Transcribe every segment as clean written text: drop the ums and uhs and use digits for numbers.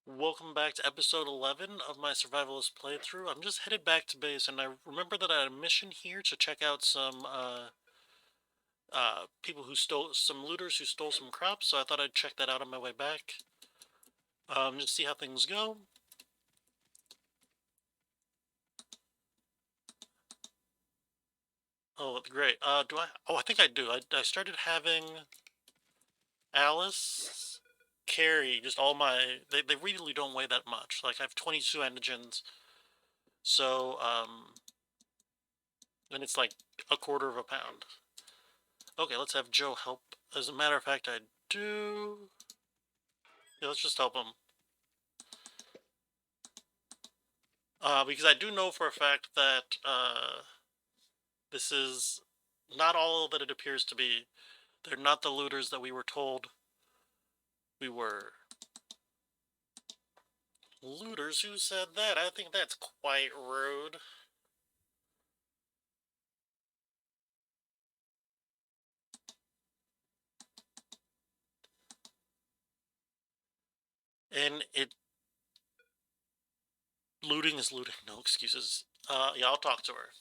Welcome back to episode 11 of my Survivalist playthrough. I'm just headed back to base, and I remember that I had a mission here to check out some people who stole some looters who stole some crops. So I thought I'd check that out on my way back. Just see how things go. Oh, great. Do I? Oh, I think I do. I started having Alice carry just all my. They really don't weigh that much. Like I have 22 antigens, so and it's like a quarter of a pound. Okay, let's have Joe help. As a matter of fact, I do. Yeah, let's just help him. Because I do know for a fact that this is not all that it appears to be. They're not the looters that we were told we were. Looters? Who said that? I think that's quite rude. And it. Looting is looting. No excuses. Yeah, I'll talk to her.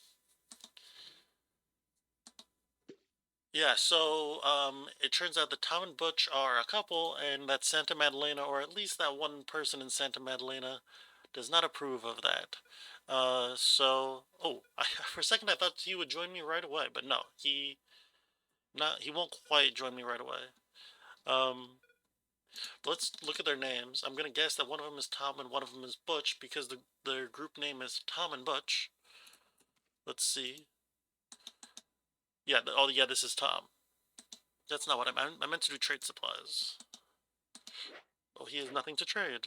Yeah, so it turns out that Tom and Butch are a couple, and that Santa Maddalena, or at least that one person in Santa Maddalena, does not approve of that. For a second I thought he would join me right away, but no, he won't quite join me right away. Um, let's look at their names. I'm gonna guess that one of them is Tom and one of them is Butch because their group name is Tom and Butch. Let's see. Yeah, oh yeah, this is Tom. That's not what I meant. I meant to do trade supplies. Oh, he has nothing to trade.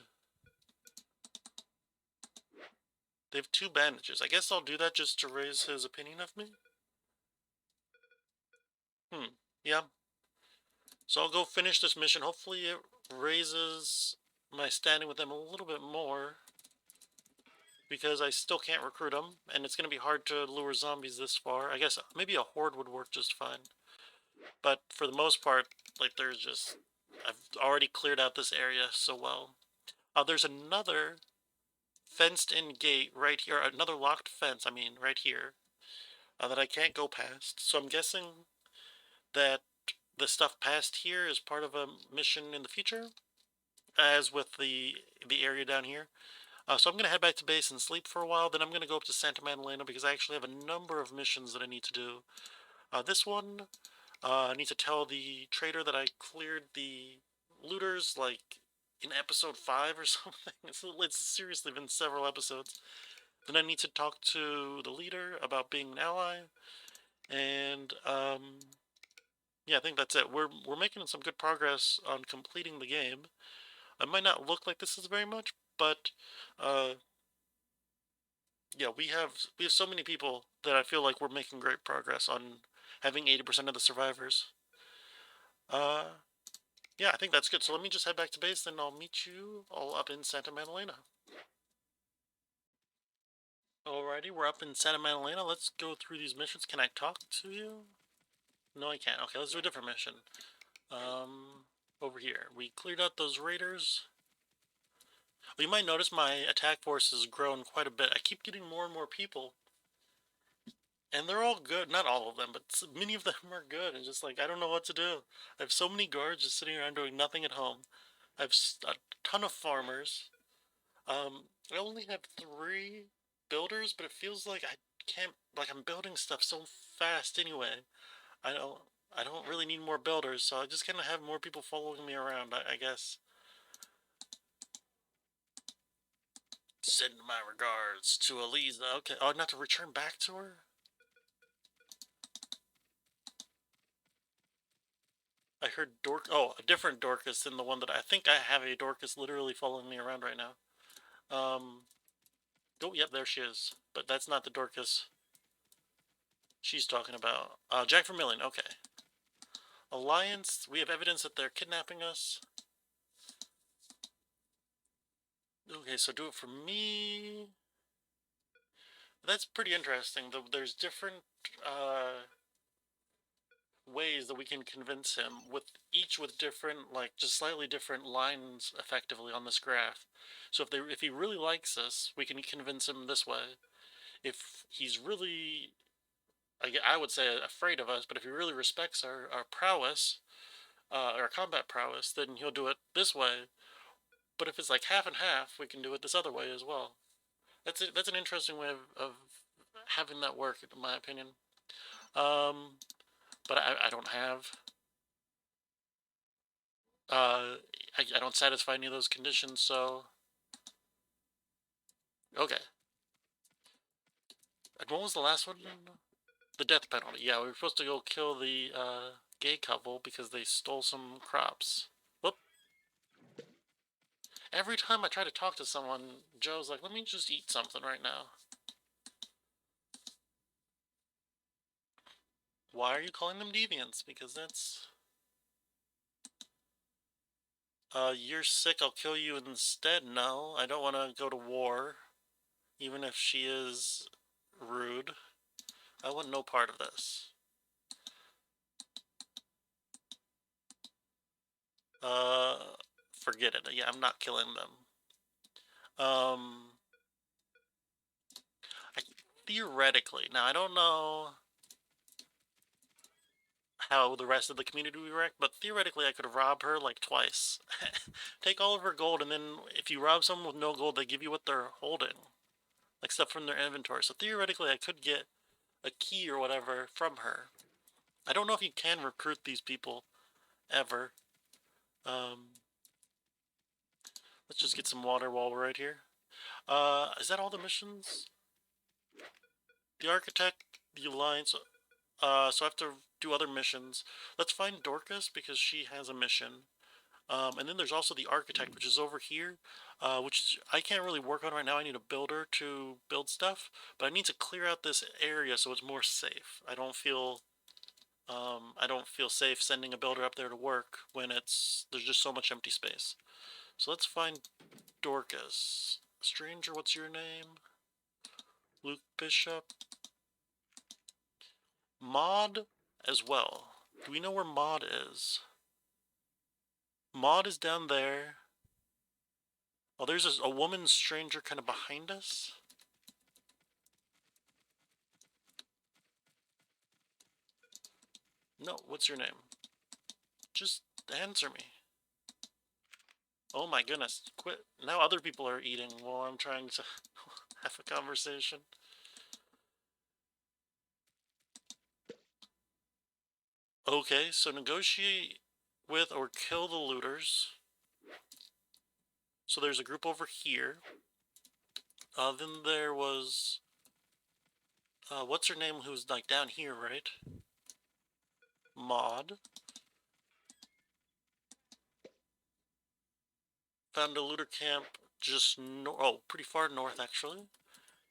They have two bandages. I guess I'll do that just to raise his opinion of me. Yeah. So I'll go finish this mission. Hopefully it raises my standing with them a little bit more. Because I still can't recruit them. And it's going to be hard to lure zombies this far. I guess maybe a horde would work just fine. But for the most part, like there's just... I've already cleared out this area so well. There's another fenced-in gate right here. Another locked fence, I mean, right here. That I can't go past. So I'm guessing that the stuff past here is part of a mission in the future, as with the area down here. So I'm going to head back to base and sleep for a while. Then I'm going to go up to Santa Maddalena because I actually have a number of missions that I need to do. This one, I need to tell the trader that I cleared the looters like in episode 5 or something. It's seriously been several episodes. Then I need to talk to the leader about being an ally. And yeah, I think that's it. We're making some good progress on completing the game. It might not look like this is very much, but uh, yeah, we have so many people that I feel like we're making great progress on having 80% of the survivors. Uh, yeah, I think that's good. So let me just head back to base, then I'll meet you all up in Santa Maddalena. Alrighty, we're up in Santa Maddalena. Let's go through these missions. Can I talk to you? No, I can't. Okay, let's do a different mission. Over here. We cleared out those raiders. Well, you might notice my attack force has grown quite a bit. I keep getting more and more people. And they're all good. Not all of them, but many of them are good. And just like, I don't know what to do. I have so many guards just sitting around doing nothing at home. I have a ton of farmers. I only have 3 builders, but it feels like I can't, like I'm building stuff so fast anyway. I don't, I don't really need more builders, so I just kind of have more people following me around, I guess. Send my regards to Eliza. Okay. Oh, not to return back to her? I heard Oh, a different Dorcas than the one that I think I have a Dorcas literally following me around right now. Um. Oh, yep, there she is. But that's not the Dorcas she's talking about. Jack Vermillion. Okay. Alliance. We have evidence that they're kidnapping us. Okay, so do it for me. That's pretty interesting. There's different ways that we can convince him, with each with different, like, just slightly different lines effectively on this graph. So if he really likes us, we can convince him this way. If he's really, I would say, afraid of us, but if he really respects our prowess, our combat prowess, then he'll do it this way. But if it's like half and half, we can do it this other way as well. That's an interesting way of having that work, in my opinion. Um, but I don't have I don't satisfy any of those conditions, so okay. And what was the last one? The death penalty. Yeah, we were supposed to go kill the gay couple because they stole some crops. Whoop. Every time I try to talk to someone, Joe's like, let me just eat something right now. Why are you calling them deviants? Because that's... you're sick, I'll kill you instead. No, I don't want to go to war, even if she is rude. I want no part of this. Uh, Forget it. Yeah, I'm not killing them. Um, I, Theoretically, now I don't know how the rest of the community would react, but theoretically I could rob her like twice. Take all of her gold, and then if you rob someone with no gold, they give you what they're holding, like stuff from their inventory. So theoretically I could get a key or whatever from her. I don't know if you can recruit these people ever. Um, let's just get some water while we're right here. Is that all the missions? The Architect, the Alliance. So I have to do other missions. Let's find Dorcas because she has a mission. And then there's also the Architect, which is over here, which I can't really work on right now. I need a builder to build stuff, but I need to clear out this area so it's more safe. I don't feel safe sending a builder up there to work when there's just so much empty space. So let's find Dorcas. Stranger, what's your name? Luke Bishop. Maud as well. Do we know where Maud is? Maud is down there. Oh, there's a woman stranger kind of behind us. No, what's your name? Just answer me. Oh my goodness, quit. Now other people are eating while I'm trying to have a conversation. Okay, so negotiate with or kill the looters. So there's a group over here. Then there was... what's her name who's like down here, right? Maud. Found a looter camp just pretty far north actually.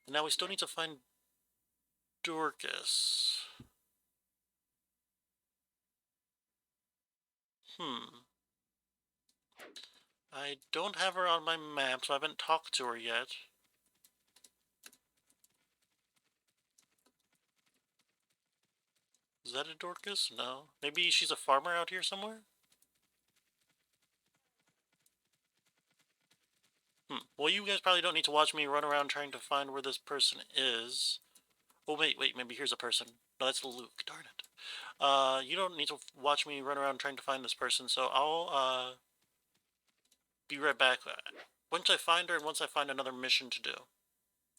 And now we still need to find Dorcas. I don't have her on my map, so I haven't talked to her yet. Is that a Dorcas? No. Maybe she's a farmer out here somewhere? Well, you guys probably don't need to watch me run around trying to find where this person is. Oh, wait, maybe here's a person. No, that's Luke, darn it. You don't need to watch me run around trying to find this person, so I'll, be right back. Once I find her and once I find another mission to do.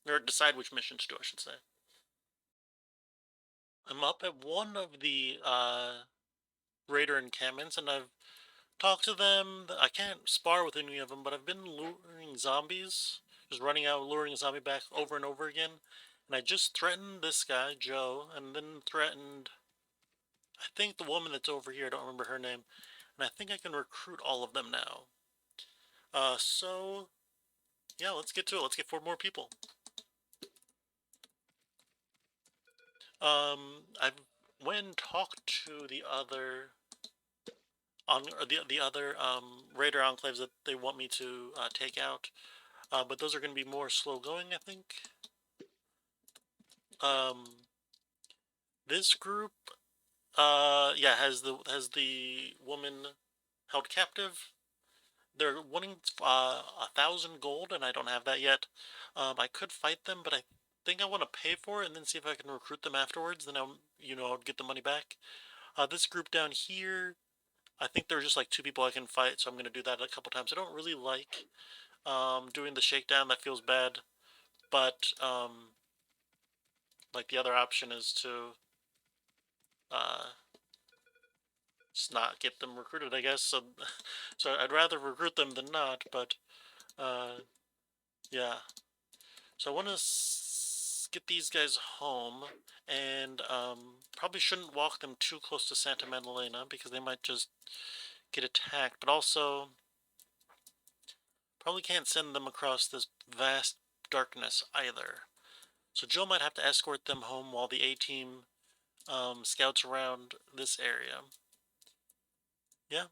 Or decide which mission to do, I should say. I'm up at one of the, raider encampments, and I've talked to them. I can't spar with any of them, but I've been luring zombies. Just running out, luring a zombie back over and over again. And I just threatened this guy, Joe, and then threatened, I think, the woman that's over here. I don't remember her name. And I think I can recruit all of them now. So, yeah, let's get to it. Let's get 4 more people. I went and talked to the other the other raider enclaves that they want me to take out, but those are going to be more slow going, I think. Um, this group, Yeah, has the woman held captive. They're wanting 1,000 gold, and I don't have that yet. I could fight them, but I think I want to pay for it and then see if I can recruit them afterwards. Then I'll get the money back. This group down here, I think there are just like two people I can fight, so I'm gonna do that a couple times. I don't really like doing the shakedown. That feels bad, but like the other option is to uh, just not get them recruited, I guess. So, so I'd rather recruit them than not. But uh, yeah. So I want to get these guys home, and probably shouldn't walk them too close to Santa Maddalena because they might just get attacked. But also, probably can't send them across this vast darkness either. So Joe might have to escort them home while the A-team scouts around this area. Yeah,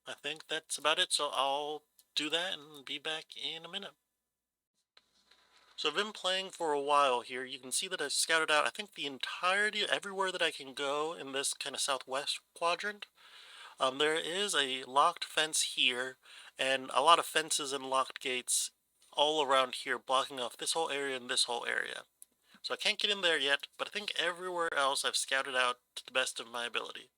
I think that's about it. So I'll do that and be back in a minute. So I've been playing for a while here. You can see that I've scouted out, I think, the entirety, everywhere that I can go in this kind of southwest quadrant. There is a locked fence here, and a lot of fences and locked gates all around here, blocking off this whole area and this whole area. So I can't get in there yet, but I think everywhere else I've scouted out to the best of my ability.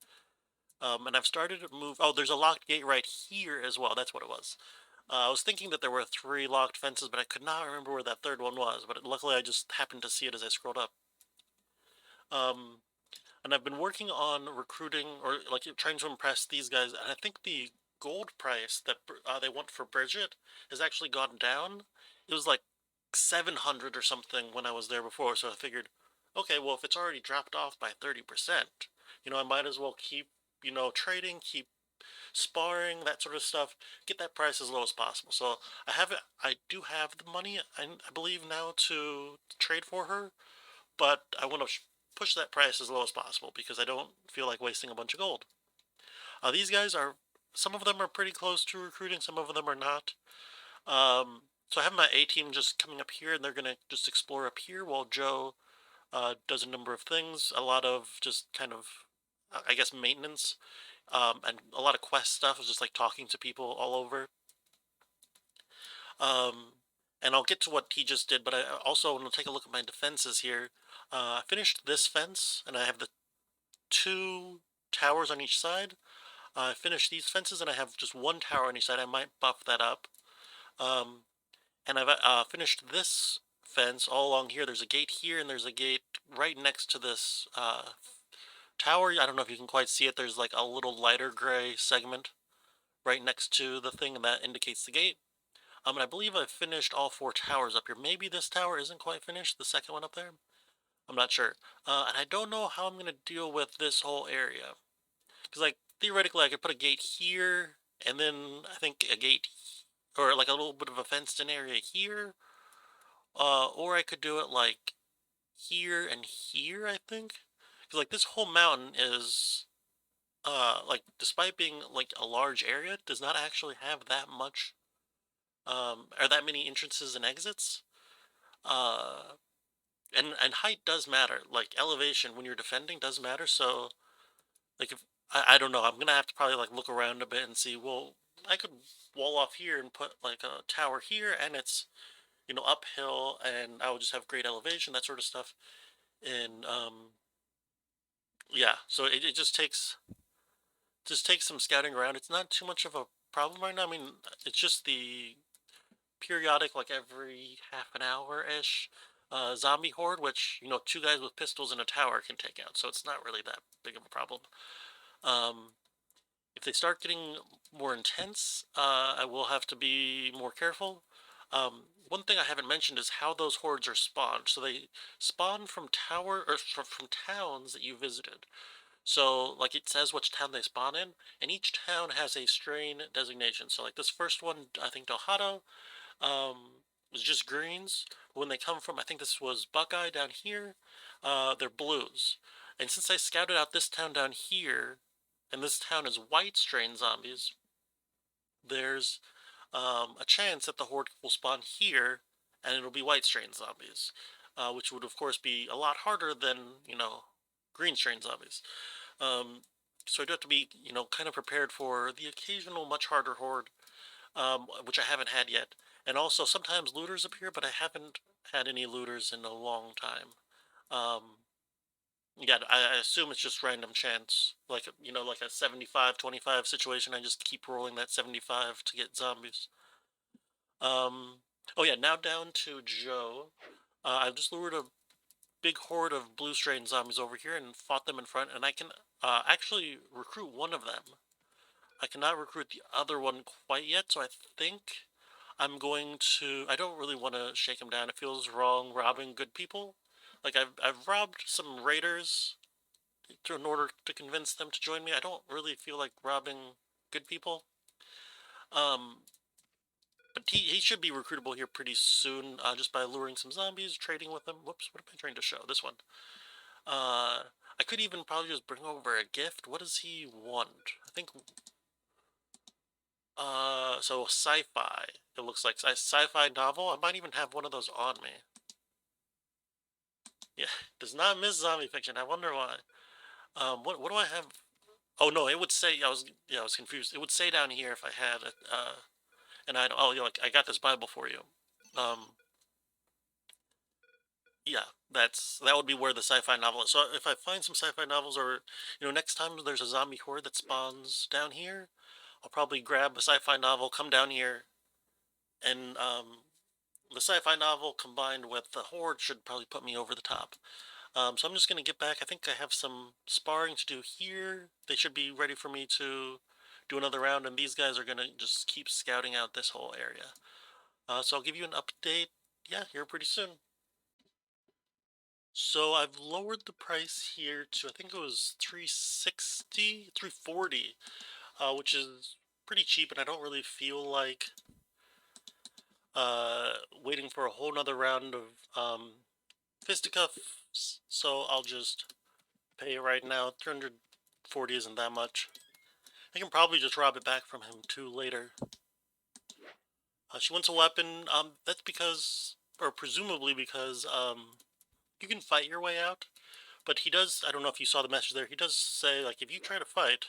And I've started to move. Oh, there's a locked gate right here as well. That's what it was. I was thinking that there were 3 locked fences, but I could not remember where that third one was. But luckily, I just happened to see it as I scrolled up. Um, and I've been working on recruiting or like trying to impress these guys. And I think the gold price that they want for Bridget has actually gone down. It was like 700 or something when I was there before. So I figured, okay, well if it's already dropped off by 30%, I might as well keep trading, keep sparring, that sort of stuff, get that price as low as possible. So I do have the money, I believe now to trade for her, but I want to push that price as low as possible because I don't feel like wasting a bunch of gold. These guys are, some of them are pretty close to recruiting, some of them are not. So I have my A team just coming up here, and they're gonna just explore up here while Joe does a number of things. A lot of just kind of, I guess, maintenance, and a lot of quest stuff is just like talking to people all over. Um, and I'll get to what he just did, but I also want to take a look at my defenses here. I finished this fence, and I have the 2 towers on each side. I finished these fences, and I have just 1 tower on each side. I might buff that up. Um, and I've finished this fence all along here. There's a gate here, and there's a gate right next to this tower. I don't know if you can quite see it. There's like a little lighter gray segment right next to the thing, and that indicates the gate. And I believe I've finished all 4 towers up here. Maybe this tower isn't quite finished, the second one up there. I'm not sure. And I don't know how I'm going to deal with this whole area. Because, like, theoretically, I could put a gate here, and then I think a gate, or like a little bit of a fenced-in area here. Or I could do it, like, here and here, I think. Because, like, this whole mountain is, like, despite being, like, a large area, does not actually have that much, or that many entrances and exits. Uh, and height does matter. Like elevation when you're defending does matter. So like if I don't know, I'm gonna have to probably like look around a bit and see. Well, I could wall off here and put like a tower here, and it's uphill, and I would just have great elevation, that sort of stuff. And yeah, so it just takes some scouting around. It's not too much of a problem right now. I mean, it's just the periodic, like every half an hour-ish, zombie horde, which, 2 guys with pistols in a tower can take out, so it's not really that big of a problem. Um, if they start getting more intense, I will have to be more careful. One thing I haven't mentioned is how those hordes are spawned. So they spawn from from towns that you visited. So, like, it says which town they spawn in, and each town has a strain designation. So, like, this first one, I think Dojado, was just greens. When they come from, I think this was Buckeye down here, they're blues. And since I scouted out this town down here, and this town is white strain zombies, there's a chance that the horde will spawn here, and it'll be white strain zombies, which would of course be a lot harder than green strain zombies. So I do have to be, kind of prepared for the occasional much harder horde, which I haven't had yet. And also sometimes looters appear, but I haven't had any looters in a long time. Um, yeah, I assume it's just random chance, like like a 75-25 situation. I just keep rolling that 75 to get zombies. Um, oh yeah, now down to Joe. I've just lured a big horde of blue strain zombies over here and fought them in front, and I can actually recruit one of them. I cannot recruit the other one quite yet, so I think I'm going to. I don't really want to shake him down. It feels wrong robbing good people. Like I've robbed some raiders in order to convince them to join me. I don't really feel like robbing good people. Um, but he should be recruitable here pretty soon, just by luring some zombies, trading with them. Whoops, what am I trying to show? This one. I could even probably just bring over a gift. What does he want? I think, so sci-fi. It looks like a sci-fi novel. I might even have one of those on me. Yeah, does not miss zombie fiction. I wonder why. What do I have? Oh no, it would say, I was confused. It would say down here if I had it, and oh, like, I got this Bible for you. Um, yeah, that would be where the sci-fi novel is. So if I find some sci-fi novels, or next time there's a zombie horde that spawns down here, I'll probably grab a sci-fi novel, come down here, and the sci-fi novel combined with the horde should probably put me over the top. So I'm just gonna get back. I think I have some sparring to do here. They should be ready for me to do another round, and these guys are gonna just keep scouting out this whole area. So I'll give you an update. Yeah, here pretty soon. So I've lowered the price here to, I think it was 360, 340, which is pretty cheap, and I don't really feel like waiting for a whole nother round of fisticuffs, so I'll just pay it right now. 340 isn't that much. I can probably just rob it back from him too later. She wants a weapon. That's because, or presumably because, you can fight your way out. But he does, I don't know if you saw the message there, he does say, like, if you try to fight,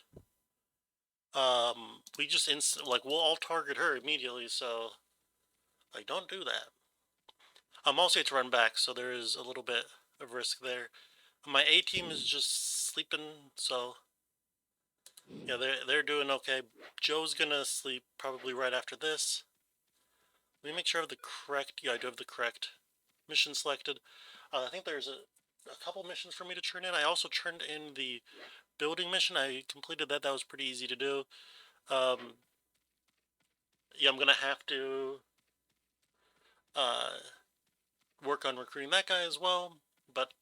we just like, we'll all target her immediately, so, like, don't do that. I'm also to run back, so there is a little bit of risk there. My A team is just sleeping, so yeah, they're doing okay. Joe's gonna sleep probably right after this. Let me make sure I have the correct. Yeah, I do have the correct mission selected. I think there's a couple missions for me to turn in. I also turned in the building mission. I completed that. That was pretty easy to do. Um, yeah, I'm gonna have to uh, work on recruiting that guy as well. But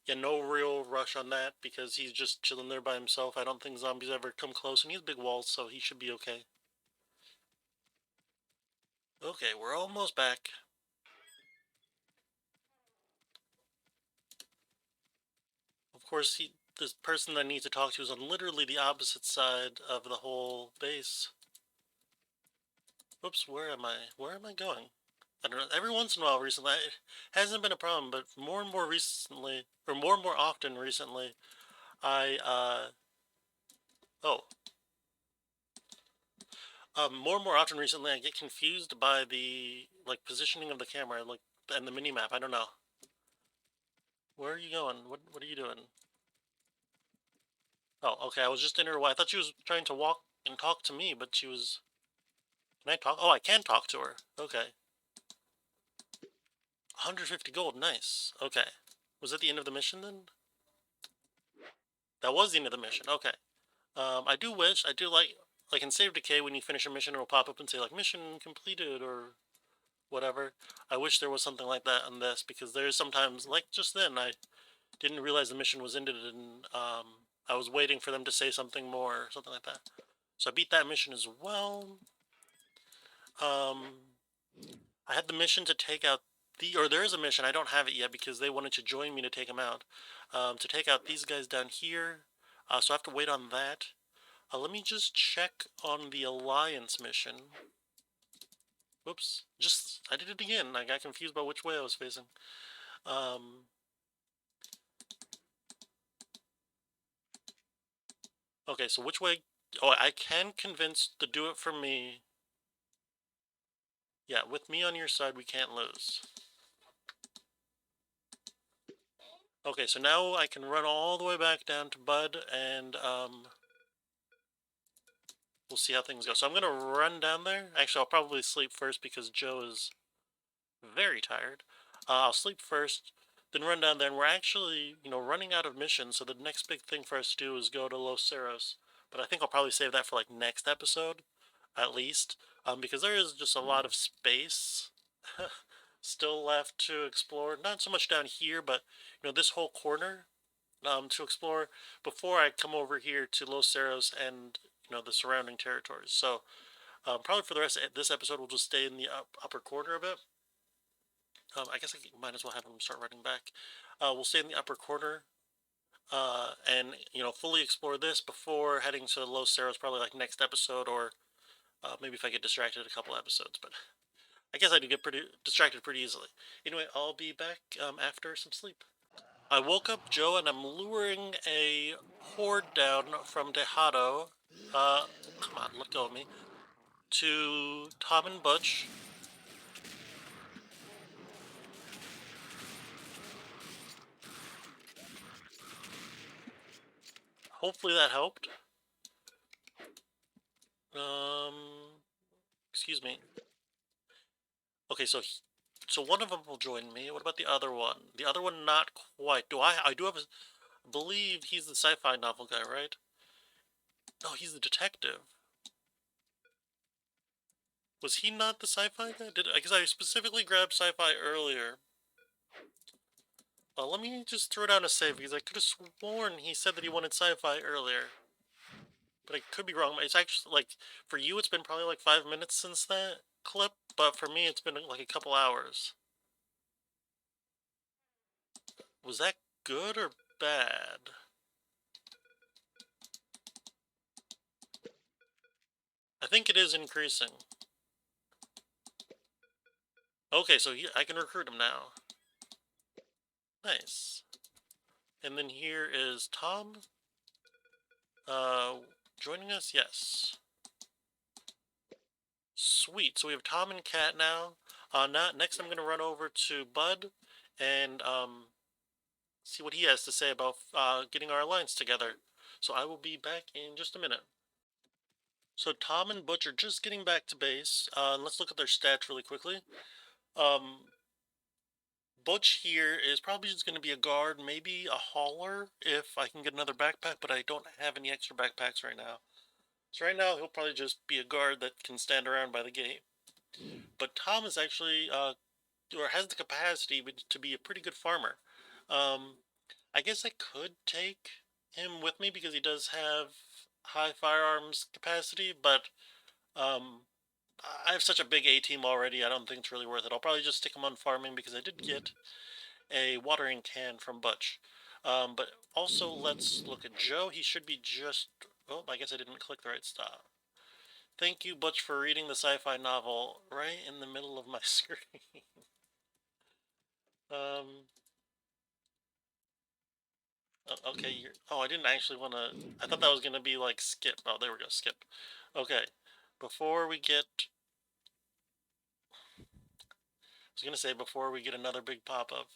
yeah, no real rush on that because he's just chilling there by himself. I don't think zombies ever come close, and he has big walls, so he should be okay. Okay, we're almost back. Of course, this person that I need to talk to is on literally the opposite side of the whole base. Whoops, where am I? Where am I going? I don't know. Every once in a while recently, it hasn't been a problem, but more and more recently, or more and more often recently, I, oh, more and more often recently, I get confused by the, like, positioning of the camera, like, and the mini-map. I don't know. Where are you going? What are you doing? Oh, okay, I was just in her way. I thought she was trying to walk and talk to me, but she was... Can I talk? Oh, I can talk to her. Okay. 150 gold, nice. Okay. Was that the end of the mission then? That was the end of the mission, okay. I do wish, I do like in Save Decay, when you finish a mission, it'll pop up and say, like, mission completed, or whatever. I wish there was something like that on this, because there's sometimes, like just then, I didn't realize the mission was ended, and, I was waiting for them to say something more, or something like that. So I beat that mission as well. Um, I had the mission to take out or there is a mission, I don't have it yet because they wanted to join me to take them out. To take out these guys down here. So I have to wait on that. Let me just check on the Alliance mission. Whoops. I did it again. I got confused by which way I was facing. Um, Okay, so which way? Oh, I can convince to do it for me. Yeah, with me on your side, we can't lose. Okay, so now I can run all the way back down to Bud, and we'll see how things go. So I'm gonna run down there. Actually, I'll probably sleep first because Joe is very tired. I'll sleep first, then run down there, and we're actually, running out of missions. So the next big thing for us to do is go to Los Cerros. But I think I'll probably save that for like next episode, at least, because there is just a lot of space still left to explore. Not so much down here, but this whole corner to explore before I come over here to Los Cerros and the surrounding territories. So probably for the rest of this episode, we'll just stay in the upper corner a bit. I guess I might as well have them start running back. We'll stay in the upper corner and fully explore this before heading to Los Cerros. Probably like next episode, or maybe if I get distracted a couple episodes. But I guess I do get pretty distracted pretty easily. Anyway, I'll be back after some sleep. I woke up Joe and I'm luring a horde down from Tejado. Come on, let go of me. To Tom and Butch. Hopefully that helped. Excuse me. Okay, so one of them will join me. What about the other one? The other one, not quite. I do have a, believe he's the sci-fi novel guy, right? No, he's the detective. Was he not the sci-fi guy? I guess I specifically grabbed sci-fi earlier. Let me just throw down a save because I could have sworn he said that he wanted sci-fi earlier. But I could be wrong. It's actually, like, for you it's been probably like 5 minutes since that clip, but for me it's been like a couple hours. Was that good or bad? I think it is increasing. Okay, so I can recruit him now. Nice. And then here is Tom. Uh, Joining us? Yes. Sweet. So we have Tom and Kat now. Next I'm going to run over to Bud and see what he has to say about getting our alliance together. So I will be back in just a minute. So Tom and Butch are just getting back to base. And let's look at their stats really quickly. Um, Butch here is probably just going to be a guard, maybe a hauler if I can get another backpack, but I don't have any extra backpacks right now. So right now he'll probably just be a guard that can stand around by the gate. But Tom is actually, or has the capacity to be a pretty good farmer. Um, I guess I could take him with me because he does have high firearms capacity, but um, I have such a big A team already. I don't think it's really worth it. I'll probably just stick him on farming because I did get a watering can from Butch. But also, let's look at Joe. He should be just. Oh, I guess I didn't click the right stop. Thank you, Butch, for reading the sci-fi novel right in the middle of my screen. um, okay, oh, I didn't actually want to. I thought that was gonna be like skip. Oh, there we go, skip. Okay, before we get, I was gonna say before we get another big pop-up.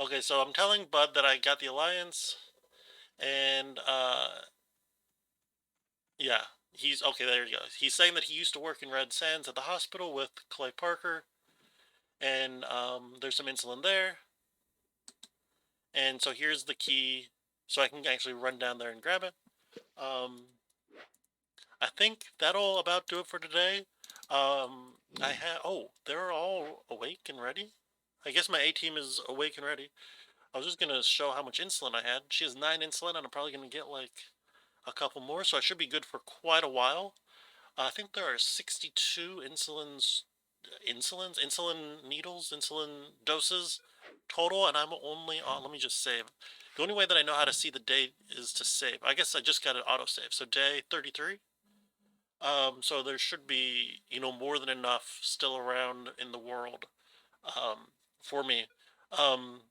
Okay, so I'm telling Bud that I got the alliance, and yeah, he's okay. There you go. He's saying that he used to work in Red Sands at the hospital with Clay Parker, and there's some insulin there. And so here's the key, so I can actually run down there and grab it. Um, I think that'll about do it for today. Oh, they're all awake and ready. I guess my A team is awake and ready. I was just gonna show how much insulin I had. She has 9 insulin, and I'm probably gonna get like a couple more, so I should be good for quite a while. I think there are 62 insulin needles, insulin doses total, and I'm only on, let me just save. The only way that I know how to see the date is to save. I guess I just got an autosave, so day 33. So there should be, more than enough still around in the world, for me. Um,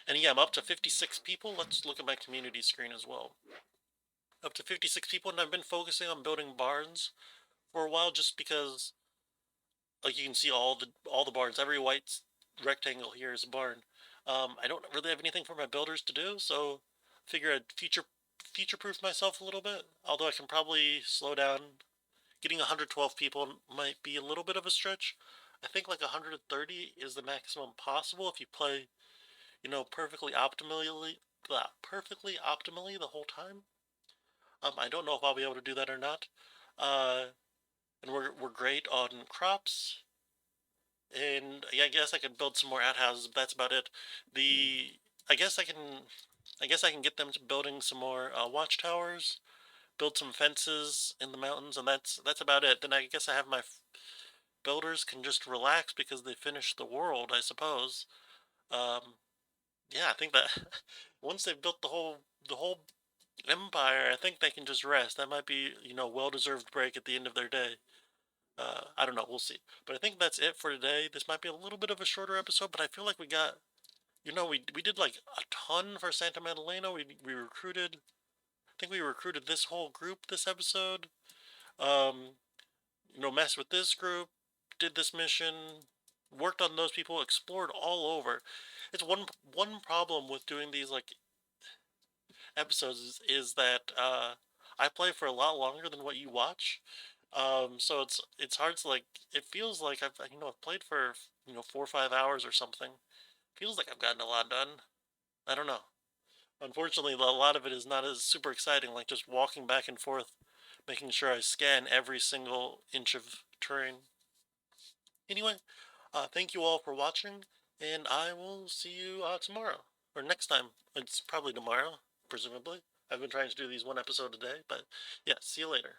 And yeah, I'm up to 56 people. Let's look at my community screen as well. Up to 56 people, and I've been focusing on building barns for a while just because, like, you can see all the barns. Every white rectangle here is a barn. I don't really have anything for my builders to do, so figure I'd future-proof myself a little bit. Although I can probably slow down. Getting 112 people might be a little bit of a stretch. I think like 130 is the maximum possible if you play, perfectly optimally, perfectly optimally the whole time. I don't know if I'll be able to do that or not. Uh, and we're great on crops. And yeah, I guess I could build some more outhouses, but that's about it. The I guess I can get them to building some more watchtowers, build some fences in the mountains, and that's about it. Then I guess I have my builders can just relax because they finished the world, I suppose. Um, yeah, I think that once they've built the whole empire, I think they can just rest. That might be, well-deserved break at the end of their day. I don't know. We'll see. But I think that's it for today. This might be a little bit of a shorter episode, but I feel like we got, we did like a ton for Santa Maddalena. We recruited. I think we recruited this whole group this episode. Um, messed with this group, did this mission, worked on those people, explored all over. It's one problem with doing these like episodes is that I play for a lot longer than what you watch. So it's hard to like. It feels like I've played for 4 or 5 hours or something. Feels like I've gotten a lot done. I don't know. Unfortunately, a lot of it is not as super exciting. Like just walking back and forth, making sure I scan every single inch of terrain. Anyway, thank you all for watching, and I will see you tomorrow or next time. It's probably tomorrow, presumably. I've been trying to do these one episode a day, but yeah, see you later.